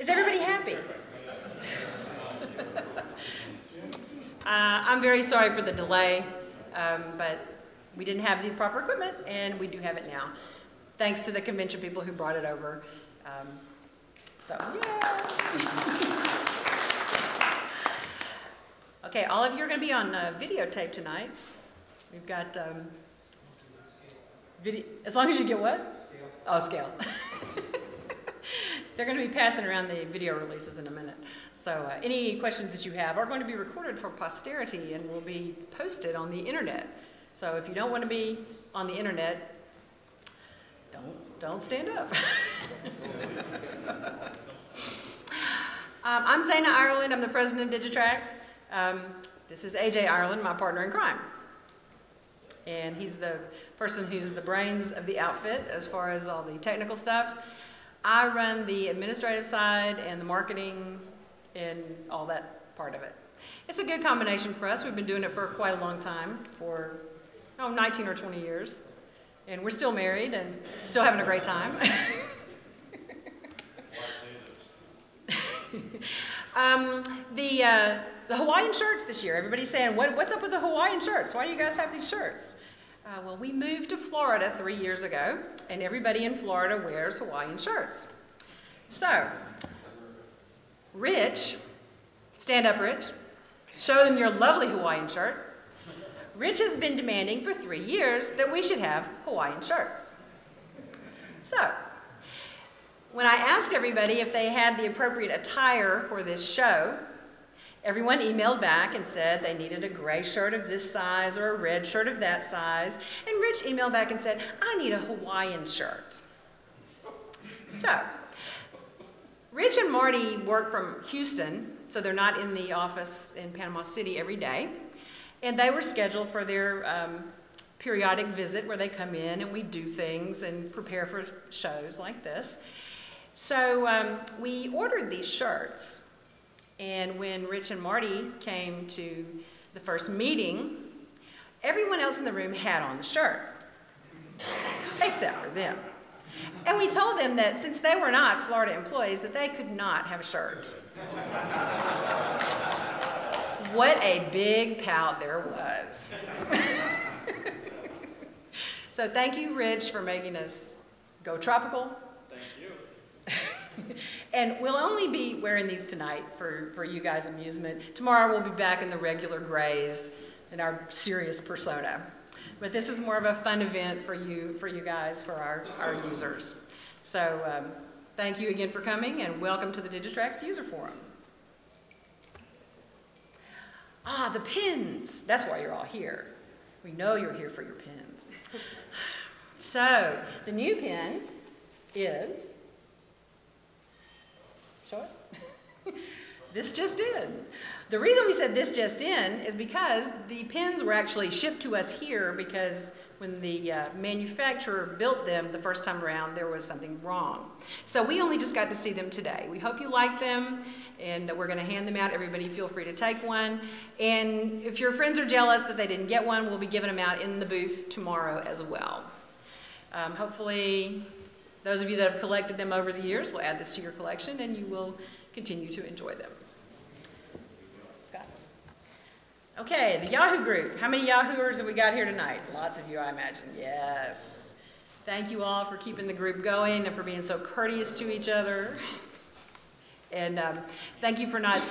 Is everybody happy? I'm very sorry for the delay, but we didn't have the proper equipment, and we do have it now. Thanks to the convention people who brought it over. Yeah. Okay, all of you are going to be on videotape tonight. We've got video, as long as you get what? Scale. Oh, scale. They're going to be passing around the video releases in a minute. So any questions that you have are going to be recorded for posterity and will be posted on the internet. So if you don't want to be on the internet, don't stand up. I'm Zaina Ireland. I'm the president of Digitrax. This is AJ Ireland, my partner in crime. And he's the person who's the brains of the outfit as far as all the technical stuff. I run the administrative side and the marketing and all that part of it. It's a good combination for us. We've been doing it for quite a long time, for 19 or 20 years. And we're still married and still having a great time. The Hawaiian shirts this year, everybody's saying, what's up with the Hawaiian shirts? Why do you guys have these shirts? Well, we moved to Florida 3 years ago, and everybody in Florida wears Hawaiian shirts. So, Rich, stand up, Rich. Show them your lovely Hawaiian shirt. Rich has been demanding for 3 years that we should have Hawaiian shirts. So, when I asked everybody if they had the appropriate attire for this show, everyone emailed back and said they needed a gray shirt of this size or a red shirt of that size. And Rich emailed back and said, I need a Hawaiian shirt. So, Rich and Marty work from Houston, so they're not in the office in Panama City every day. And they were scheduled for their periodic visit where they come in and we do things and prepare for shows like this. So we ordered these shirts. And when Rich and Marty came to the first meeting, everyone else in the room had on the shirt, except for them. And we told them that since they were not Florida employees, that they could not have a shirt. What a big pout there was. So thank you, Rich, for making us go tropical. Thank you. And we'll only be wearing these tonight for you guys' amusement. Tomorrow we'll be back in the regular grays in our serious persona. But this is more of a fun event for you guys, for our users. So thank you again for coming and welcome to the Digitrax User Forum. Ah, the pins. That's why you're all here. We know you're here for your pins. So the new pin is, show it. This just in. The reason we said this just in is because the pins were actually shipped to us here because when the manufacturer built them the first time around, there was something wrong. So we only just got to see them today. We hope you like them, and we're going to hand them out. Everybody feel free to take one. And if your friends are jealous that they didn't get one, we'll be giving them out in the booth tomorrow as well. Hopefully, those of you that have collected them over the years will add this to your collection, and you will continue to enjoy them. Scott. Okay, the Yahoo group. How many Yahooers have we got here tonight? Lots of you, I imagine. Yes. Thank you all for keeping the group going and for being so courteous to each other. And thank you for not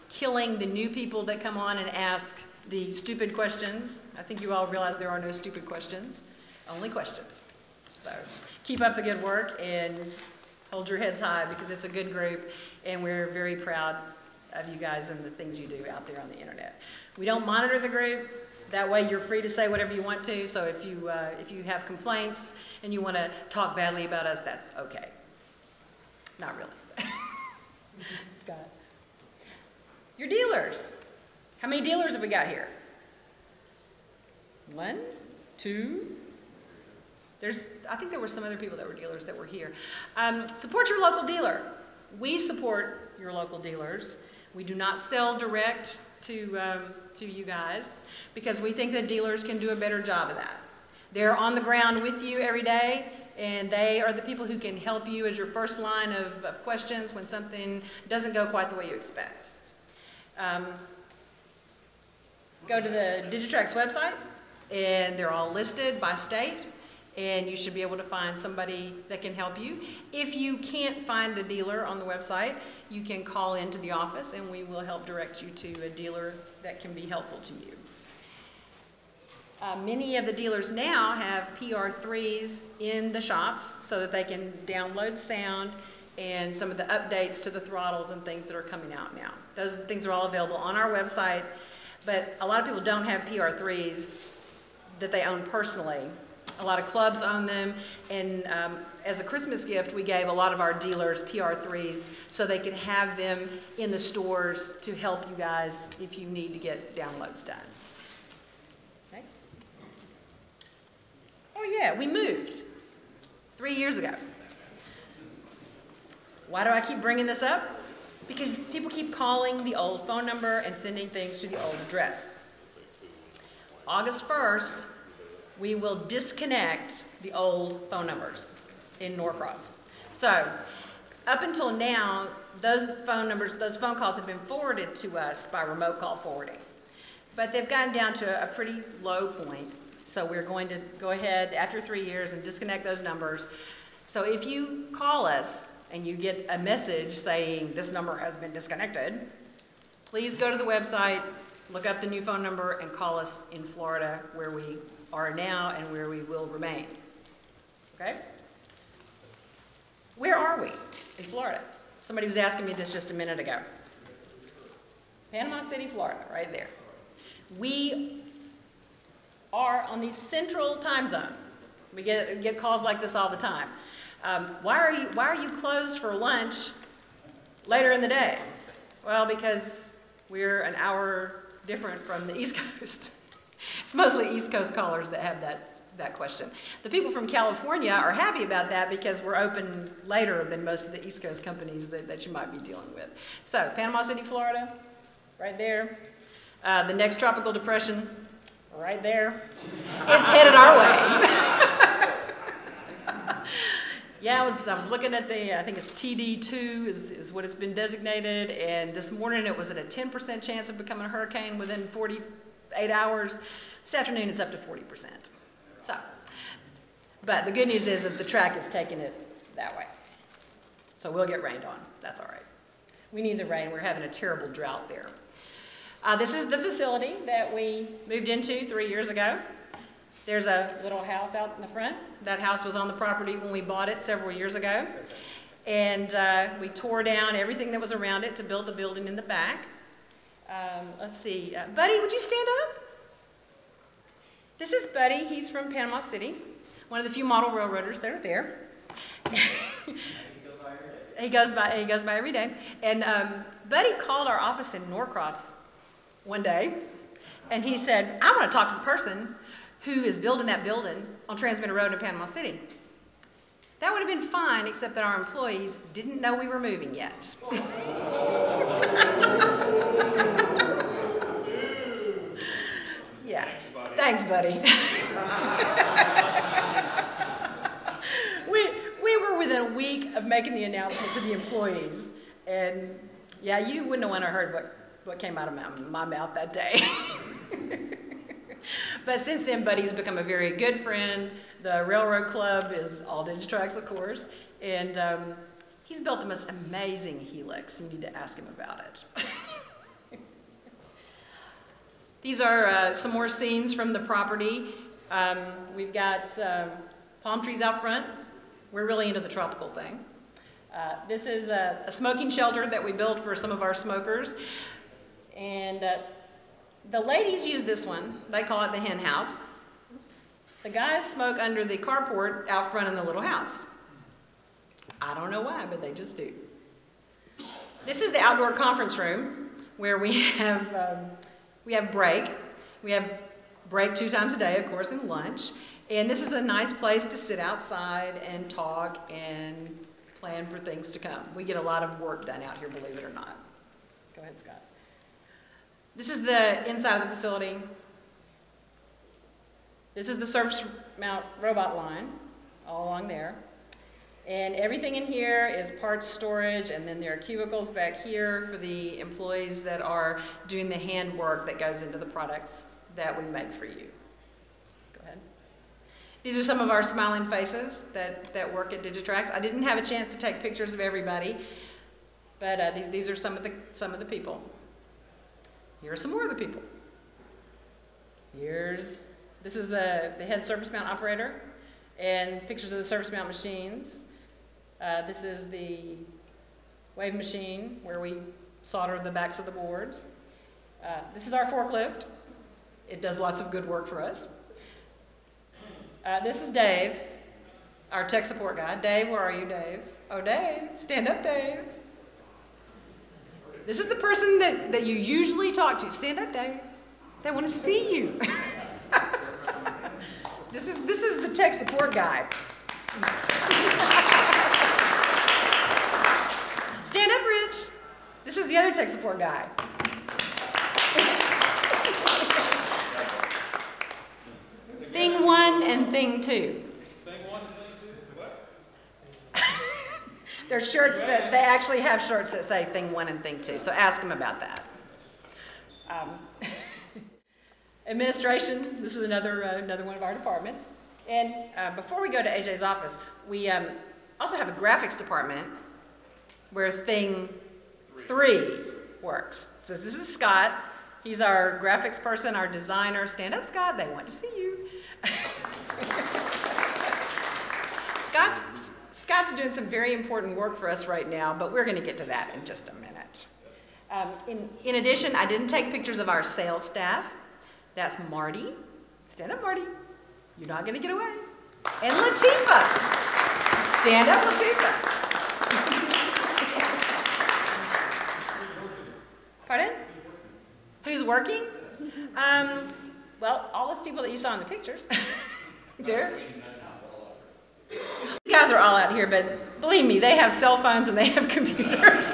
killing the new people that come on and ask the stupid questions. I think you all realize there are no stupid questions, only questions. So keep up the good work and hold your heads high because it's a good group and we're very proud of you guys and the things you do out there on the internet. We don't monitor the group. That way you're free to say whatever you want to. So if you have complaints and you want to talk badly about us, that's okay. Not really. Scott. Your dealers. How many dealers have we got here? 1, 2. I think there were some other people that were dealers that were here. Support your local dealer. We support your local dealers. We do not sell direct to you guys because we think that dealers can do a better job of that. They're on the ground with you every day and they are the people who can help you as your first line of questions when something doesn't go quite the way you expect. Go to the Digitrax website, and they're all listed by state, and you should be able to find somebody that can help you. If you can't find a dealer on the website, you can call into the office, and we will help direct you to a dealer that can be helpful to you. Many of the dealers now have PR3s in the shops so that they can download sound and some of the updates to the throttles and things that are coming out now. Those things are all available on our website, but a lot of people don't have PR3s that they own personally. A lot of clubs own them, and as a Christmas gift, we gave a lot of our dealers PR3s so they could have them in the stores to help you guys if you need to get downloads done. Next. Oh yeah, we moved 3 years ago. Why do I keep bringing this up? Because people keep calling the old phone number and sending things to the old address. August 1st, we will disconnect the old phone numbers in Norcross. So, up until now, those phone calls have been forwarded to us by remote call forwarding. But they've gotten down to a pretty low point. So we're going to go ahead after 3 years and disconnect those numbers. So if you call us and you get a message saying this number has been disconnected, please go to the website, look up the new phone number, and call us in Florida, where we are now and where we will remain. Okay? Where are we in Florida? Somebody was asking me this just a minute ago. Panama City, Florida, right there. We are on the central time zone. We get calls like this all the time. Why are you closed for lunch later in the day? Well, because we're an hour different from the East Coast. It's mostly East Coast callers that have that question. The people from California are happy about that because we're open later than most of the East Coast companies that you might be dealing with. So, Panama City, Florida, right there. The next tropical depression, right there. It's headed our way. Yeah, I was looking at I think it's TD2 is what it's been designated, and this morning it was at a 10% chance of becoming a hurricane within 48 hours. This afternoon it's up to 40%. So, but the good news is the track is taking it that way. So we'll get rained on. That's all right. We need the rain. We're having a terrible drought there. This is the facility that we moved into 3 years ago. There's a little house out in the front. That house was on the property when we bought it several years ago. And we tore down everything that was around it to build the building in the back. Let's see. Buddy, would you stand up? This is Buddy. He's from Panama City, one of the few model railroaders that are there. He goes by every day. And Buddy called our office in Norcross one day, and he said, I want to talk to the person who is building that building on Transmitter Road in Panama City. That would have been fine, except that our employees didn't know we were moving yet. Yeah. Thanks, buddy. We were within a week of making the announcement to the employees, and yeah, you wouldn't have want to heard what came out of my mouth that day. But since then, Buddy's become a very good friend. The Railroad Club is all Digitrax, of course, and he's built the most amazing helix. You need to ask him about it. These are some more scenes from the property. We've got palm trees out front. We're really into the tropical thing. This is a smoking shelter that we built for some of our smokers. And the ladies use this one. They call it the hen house. The guys smoke under the carport out front in the little house. I don't know why, but they just do. This is the outdoor conference room where we have break. We have break 2 times a day, of course, and lunch. And this is a nice place to sit outside and talk and plan for things to come. We get a lot of work done out here, believe it or not. Go ahead, Scott. This is the inside of the facility. This is the surface mount robot line all along there. And everything in here is parts storage, and then there are cubicles back here for the employees that are doing the handwork that goes into the products that we make for you. Go ahead. These are some of our smiling faces that work at Digitrax. I didn't have a chance to take pictures of everybody, but these are some of the people. Here are some more of the people. This is the head surface mount operator, and pictures of the surface mount machines. This is the wave machine where we solder the backs of the boards. This is our forklift. It does lots of good work for us. This is Dave, our tech support guy. Dave, where are you, Dave? Oh, Dave, stand up, Dave. This is the person that you usually talk to. Stand up, Dave. They want to see you. This is the tech support guy. Stand up, Rich. This is the other tech support guy. Thing 1 and thing 2. Thing 1 and thing 2? What? There's shirts they actually have shirts that say thing 1 and thing 2. So ask them about that. Administration. This is another one of our departments. And before we go to AJ's office, we also have a graphics department where thing 3 works. So this is Scott. He's our graphics person, our designer. Stand up, Scott. They want to see you. Scott's doing some very important work for us right now, but we're going to get to that in just a minute. In addition, I didn't take pictures of our sales staff. That's Marty. Stand up, Marty. You're not going to get away. And Latifah. Stand up, Latifah. Pardon? Who's working? Well, all those people that you saw in the pictures. These guys are all out here, but believe me, they have cell phones and they have computers.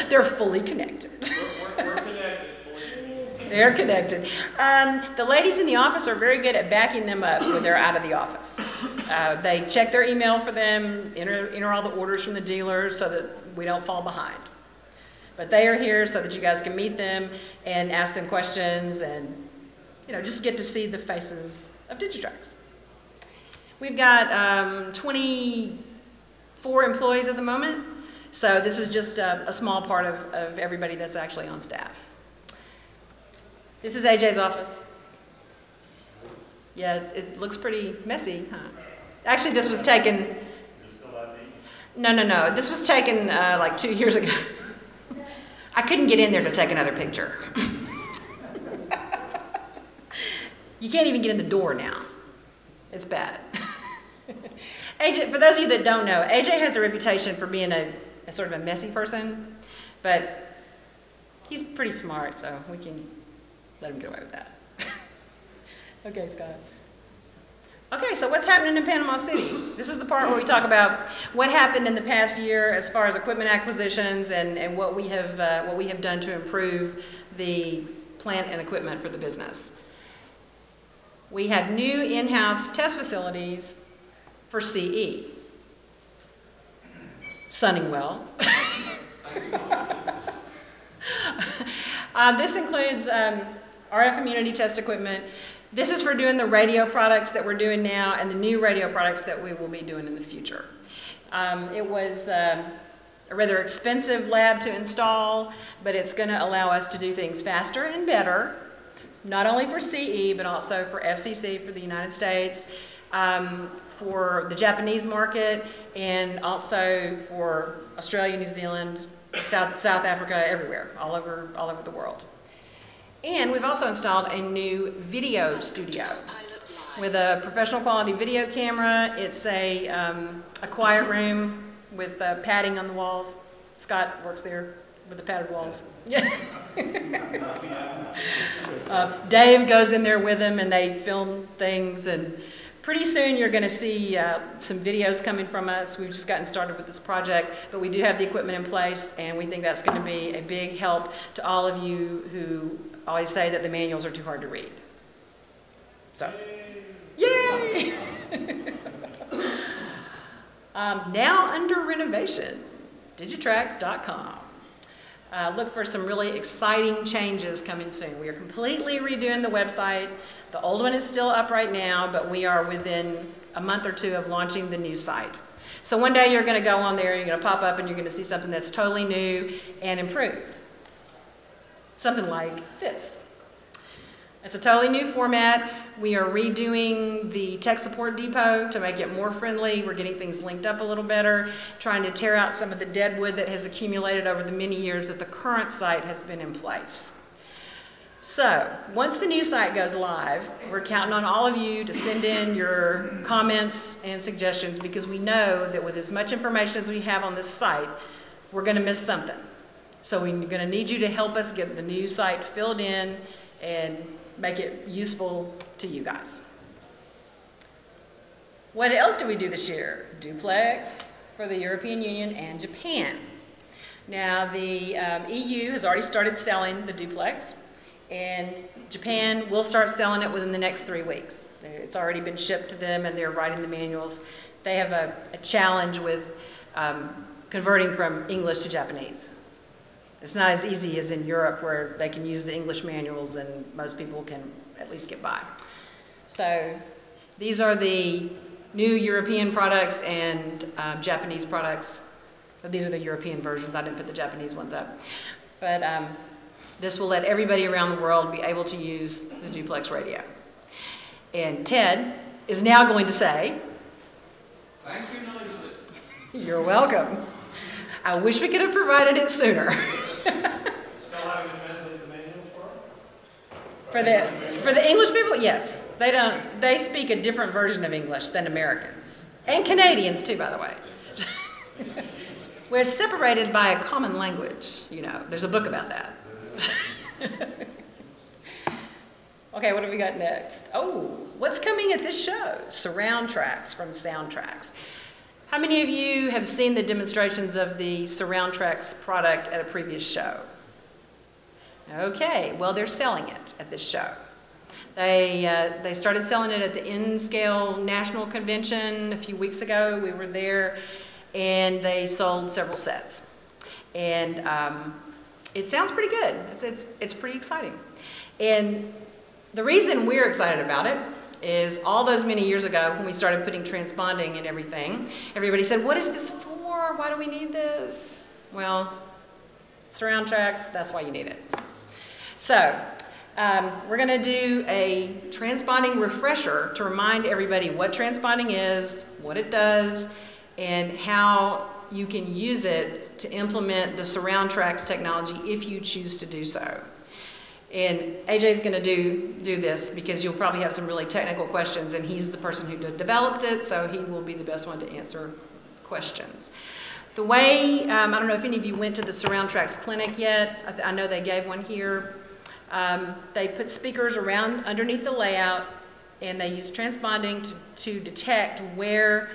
They're fully connected. We're connected. They're connected. The ladies in the office are very good at backing them up when they're out of the office. They check their email for them, enter all the orders from the dealers so that we don't fall behind. But they are here so that you guys can meet them and ask them questions and, just get to see the faces of Digitrax. We've got 24 employees at the moment, so this is just a small part of everybody that's actually on staff. This is AJ's office. Yeah, it looks pretty messy, huh? Actually, this was taken... Is it still that neat? No. This was taken like 2 years ago. I couldn't get in there to take another picture. You can't even get in the door now. It's bad. AJ, for those of you that don't know, AJ has a reputation for being a sort of a messy person, but he's pretty smart, so we can let him get away with that. Okay, Scott. Okay, so what's happening in Panama City? This is the part where we talk about what happened in the past year as far as equipment acquisitions and what we have done to improve the plant and equipment for the business. We have new in-house test facilities for CE. Sunning well. This includes RF immunity test equipment. This is for doing the radio products that we're doing now and the new radio products that we will be doing in the future. It was a rather expensive lab to install, but it's going to allow us to do things faster and better, not only for CE, but also for FCC for the United States, for the Japanese market, and also for Australia, New Zealand, South Africa, everywhere, all over the world. And we've also installed a new video studio with a professional quality video camera. It's a quiet room with padding on the walls. Scott works there with the padded walls. Dave goes in there with him and they film things, and pretty soon you're going to see some videos coming from us. We've just gotten started with this project, but we do have the equipment in place, and we think that's going to be a big help to all of you who always say that the manuals are too hard to read. So, yay! Now under renovation, Digitrax.com. Look for some really exciting changes coming soon. We are completely redoing the website. The old one is still up right now, but we are within a month or two of launching the new site. So one day you're going to go on there, you're going to pop up, and you're going to see something that's totally new and improved. Something like this. It's a totally new format. We are redoing the tech support depot to make it more friendly. We're getting things linked up a little better, trying to tear out some of the dead wood that has accumulated over the many years that the current site has been in place. So, once the new site goes live, we're counting on all of you to send in your comments and suggestions, because we know that with as much information as we have on this site, we're going to miss something. So we're going to need you to help us get the new site filled in and make it useful to you guys. What else did we do this year? Duplex for the European Union and Japan. Now the EU has already started selling the Duplex, and Japan will start selling it within the next 3 weeks. It's already been shipped to them and they're writing the manuals. They have a challenge with converting from English to Japanese. It's not as easy as in Europe, where they can use the English manuals and most people can at least get by. So these are the new European products and Japanese products. These are the European versions. I didn't put the Japanese ones up. But this will let everybody around the world be able to use the Duplex radio. And Ted is now going to say, Thank you nicely. you're welcome. I wish we could have provided it sooner. Still having to translate the manuals for it? For the English people, yes. They speak a different version of English than Americans. And Canadians too, by the way. We're separated by a common language, you know. There's a book about that. Okay, what have we got next? Oh, what's coming at this show? Surround tracks from Soundtrax. How many of you have seen the demonstrations of the Surround Tracks product at a previous show? Okay, well, they're selling it at this show. They started selling it at the N-Scale National Convention a few weeks ago. We were there, and they sold several sets. And it sounds pretty good. It's pretty exciting. And the reason we're excited about it is all those many years ago when we started putting transponding and everything, everybody said, what is this for? Why do we need this? Well, surround tracks, that's why you need it. So, we're going to do a transponding refresher to remind everybody what transponding is, what it does, and how you can use it to implement the surround tracks technology if you choose to do so. And AJ's going to do this because you'll probably have some really technical questions, and he's the person who developed it, so he will be the best one to answer questions. The way, I don't know if any of you went to the Surround Tracks clinic yet. I know they gave one here. They put speakers around underneath the layout, and they use transponding to detect where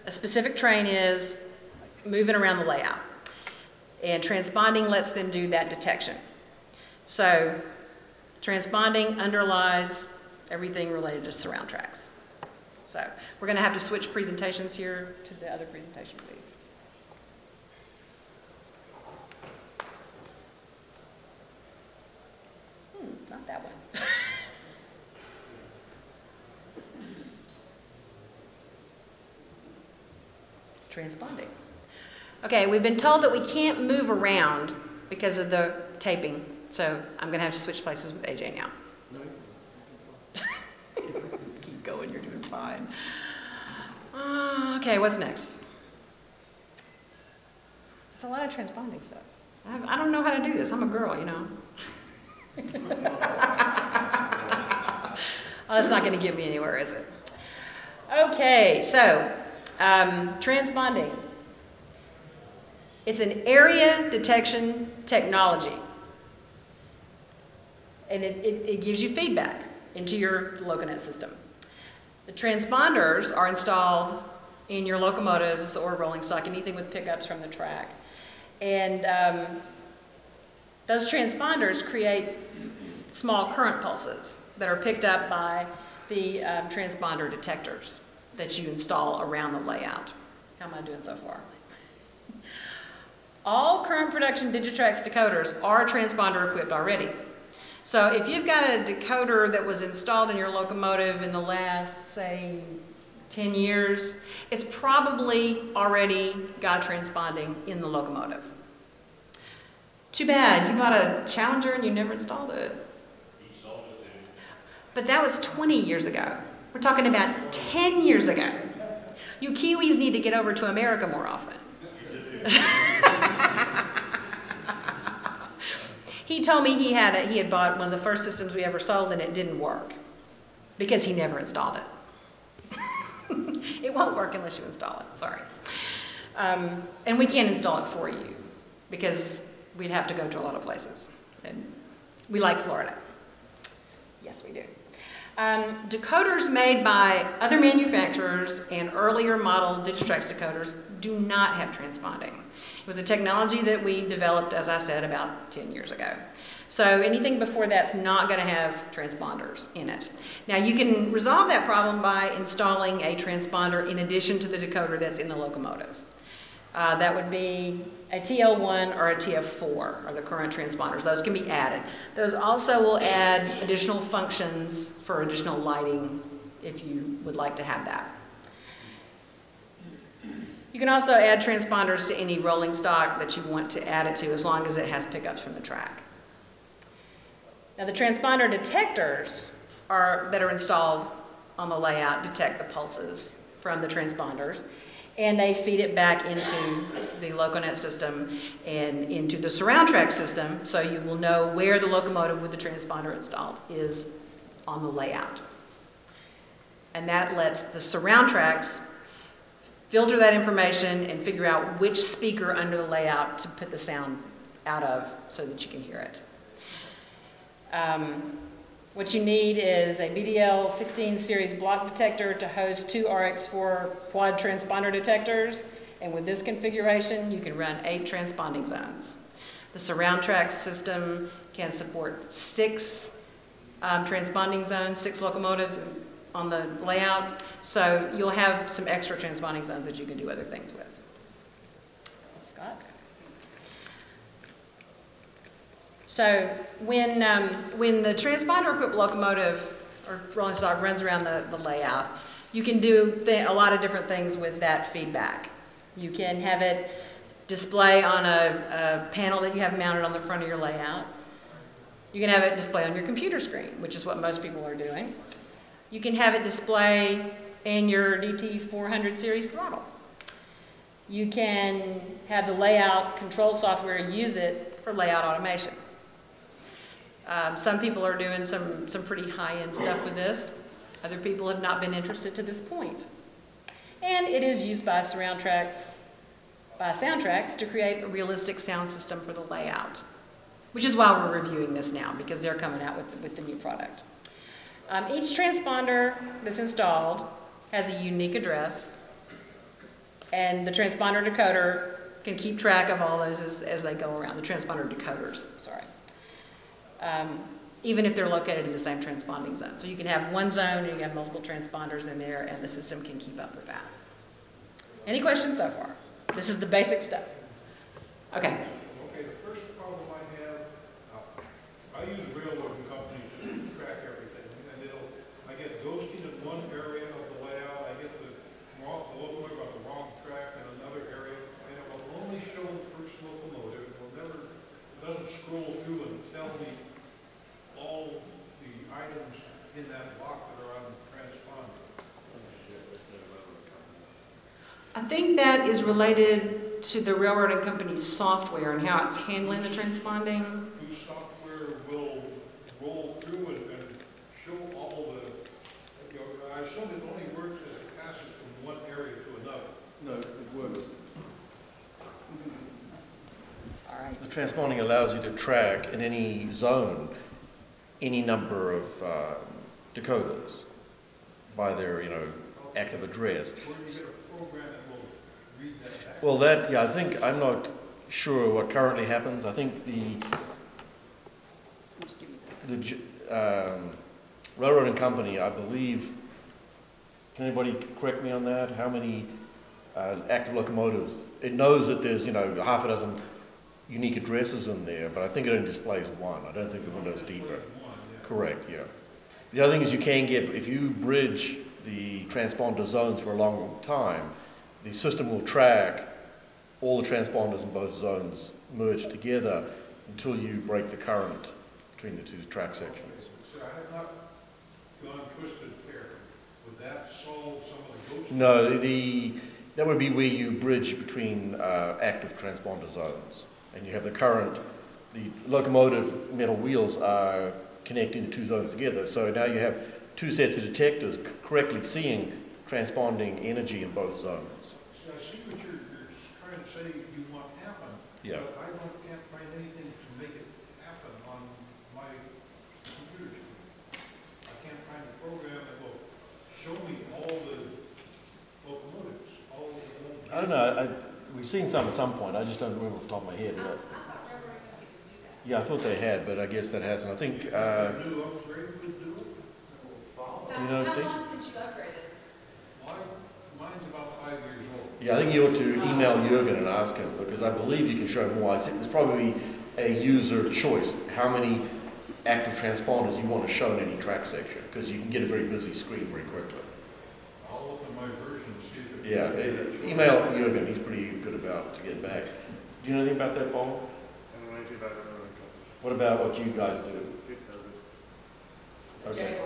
a specific train is moving around the layout. And transponding lets them do that detection. So transponding underlies everything related to surround tracks. So we're going to have to switch presentations here to the other presentation, please. Not that one. Transponding. Okay, we've been told that we can't move around because of the taping. So I'm going to have to switch places with AJ now. Keep going, you're doing fine. Okay, what's next? It's a lot of transponding stuff. I don't know how to do this. I'm a girl, you know. Oh, that's not going to get me anywhere, is it? Okay, so transponding. It's an area detection technology. And it gives you feedback into your LocoNet system. The transponders are installed in your locomotives or rolling stock, anything with pickups from the track. And those transponders create small current pulses that are picked up by the transponder detectors that you install around the layout. How am I doing so far? All current production Digitrax decoders are transponder equipped already. So if you've got a decoder that was installed in your locomotive in the last, say, 10 years, it's probably already got transponding in the locomotive. Too bad, you bought a Challenger and you never installed it. But that was 20 years ago. We're talking about 10 years ago. You Kiwis need to get over to America more often. He told me he had bought one of the first systems we ever sold and it didn't work because he never installed it. It won't work unless you install it, sorry. And we can't install it for you because we'd have to go to a lot of places. And we like Florida. Yes, we do. Decoders made by other manufacturers and earlier model Digitrax decoders do not have transponding. It was a technology that we developed, as I said, about 10 years ago. So anything before that's not going to have transponders in it. Now you can resolve that problem by installing a transponder in addition to the decoder that's in the locomotive. That would be a TL1 or a TF4 are the current transponders. Those can be added. Those also will add additional functions for additional lighting if you would like to have that. You can also add transponders to any rolling stock that you want to add it to as long as it has pickups from the track. Now the transponder detectors that are installed on the layout detect the pulses from the transponders, and they feed it back into the LocoNet system and into the surround track system, so you will know where the locomotive with the transponder installed is on the layout. And that lets the surround tracks filter that information and figure out which speaker under the layout to put the sound out of so that you can hear it. What you need is a BDL 16 series block detector to host 2 RX4 quad transponder detectors, and with this configuration you can run 8 transponding zones. The surround track system can support 6 transponding zones, 6 locomotives on the layout, so you'll have some extra transponding zones that you can do other things with. Scott? So when the transponder-equipped locomotive or rolling stock runs around the layout, you can do a lot of different things with that feedback. You can have it display on a panel that you have mounted on the front of your layout. You can have it display on your computer screen, which is what most people are doing. You can have it display in your DT400 series throttle. You can have the layout control software use it for layout automation. Some people are doing some pretty high-end stuff with this. Other people have not been interested to this point. And it is used by soundtracks to create a realistic sound system for the layout, which is why we're reviewing this now, because they're coming out with the new product. Each transponder that's installed has a unique address, and the transponder decoder can keep track of all those as they go around, the transponder decoders, sorry. Even if they're located in the same transponding zone. So you can have one zone, and you can have multiple transponders in there, and the system can keep up with that. Any questions so far? This is the basic stuff. Okay. Okay, the first problem I have, I use railroad companies to track everything, and I get ghosting in one area of the layout, I get the locomotive on the wrong track in another area, and it will only show the first locomotive. It doesn't scroll through and tell me all the items in that block that are on the transponder. I think that is related to the railroading company's software and how it's handling the transponding. Whose software will roll through and show all the, I assume it only works as it passes from one area to another. No, it works. All right. The transponding allows you to track in any zone any number of decoders by their, active address. Where do you get a program that will read that back? Well, I'm not sure what currently happens. I think the railroading company, I believe, can anybody correct me on that? How many active locomotives. It knows that there's, you know, half a dozen unique addresses in there, but I think it only displays one. I don't think the window's deeper. Correct, yeah. The other thing is you can get, if you bridge the transponder zones for a long time, the system will track all the transponders in both zones merged together until you break the current between the two track sections. So I have not gone twisted here. Would that solve some of the ghost? No, that would be where you bridge between active transponder zones. And you have the current, the locomotive metal wheels are connecting the two zones together. So now you have two sets of detectors correctly seeing transponding energy in both zones. So I see what you're trying to say you want to happen. Yeah. But I can't find anything to make it happen on my computer screen. I can't find a program that will show me all the locomotives, all the... I don't know, we've seen some at some point, I just don't remember off the top of my head. Yeah, I thought they had, but I guess that hasn't. I think, New upgrade would do it? you know, Steve? How long since you upgraded? Mine's about 5 years old. Yeah, I think you ought to email Jürgen and ask him, because I believe you can show more. It's probably a user choice, how many active transponders you want to show in any track section, because you can get a very busy screen very quickly. I'll look at my version and see if it... Yeah, email Jürgen, he's pretty good about to get back. Do you know anything about that, Paul? I don't know anything about it. What about what you guys do? It does it. Okay.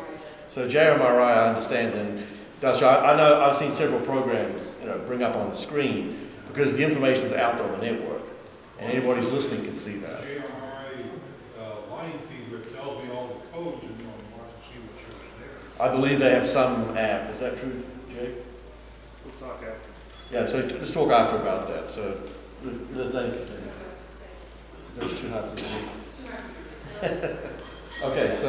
So JMRI, I understand, and Dasha, I know I've seen several programs, you know, bring up on the screen because the information is out there on the network, and anybody who's listening can see that. JMRI line feeder tells me all the codes and you want to see what shows there. I believe they have some app. Is that true, Jake? We'll talk after. Yeah. So let's talk after about that. So let's continue. That's too hard for me. Okay, so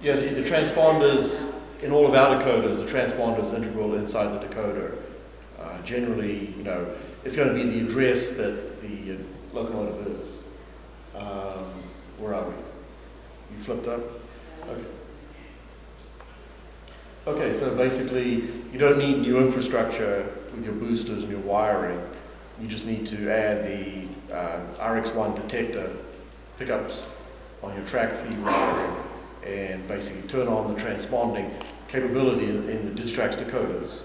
yeah, the transponders in all of our decoders, the transponder is integral inside the decoder. Generally, you know, it's going to be the address that the locomotive is. Where are we? You flipped up? Okay. Okay, so basically, you don't need new infrastructure with your boosters and your wiring. You just need to add the RX1 detector pickups on your track feed wiring and basically turn on the transponding capability in the Digitrax decoders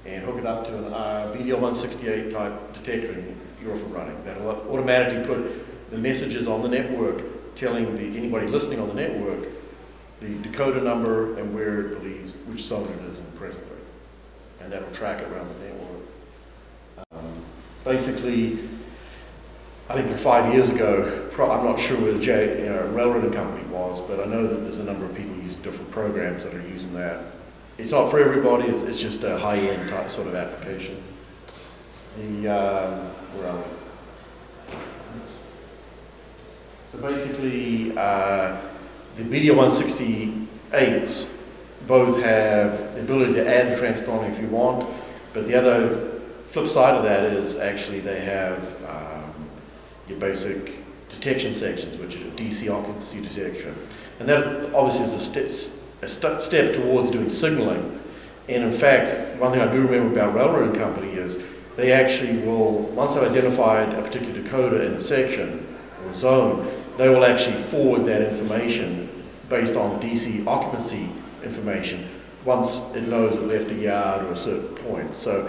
and hook it up to an BDL168 type detector and you're off and running. That'll automatically put the messages on the network telling anybody listening on the network the decoder number and where it believes, which zone it is in presently. And that'll track it around the network. Basically, I think 5 years ago, I'm not sure where the railroading company was, but I know that there's a number of people using different programs that are using that. It's not for everybody, it's just a high-end type sort of application. Where are we? So basically, the BDL168s both have the ability to add the transponding if you want, but the other flip side of that is actually they have your basic detection sections, which are DC occupancy detection. And that obviously is a step towards doing signaling. And in fact, one thing I do remember about railroading company is they actually will, once they've identified a particular decoder in a section or zone, they will actually forward that information based on DC occupancy information once it knows it left a yard or a certain point. So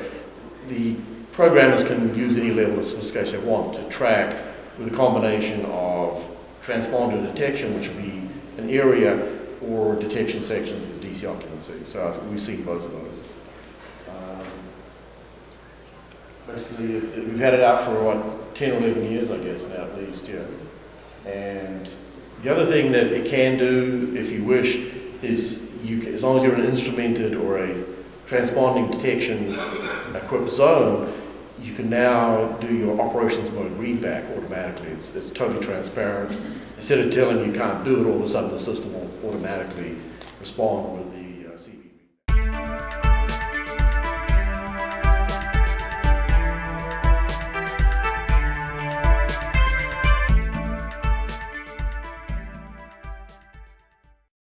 the programmers can use any level of sophistication they want to track with a combination of transponder detection, which would be an area, or detection sections with DC occupancy. So we've seen both of those. Basically, we've had it out for what, 10 or 11 years, I guess, now at least, yeah. And the other thing that it can do, if you wish, is as long as you're in an instrumented or a transponding detection equipped zone, you can now do your operations mode readback automatically. It's totally transparent. Instead of telling you can't do it, all of a sudden the system will automatically respond with the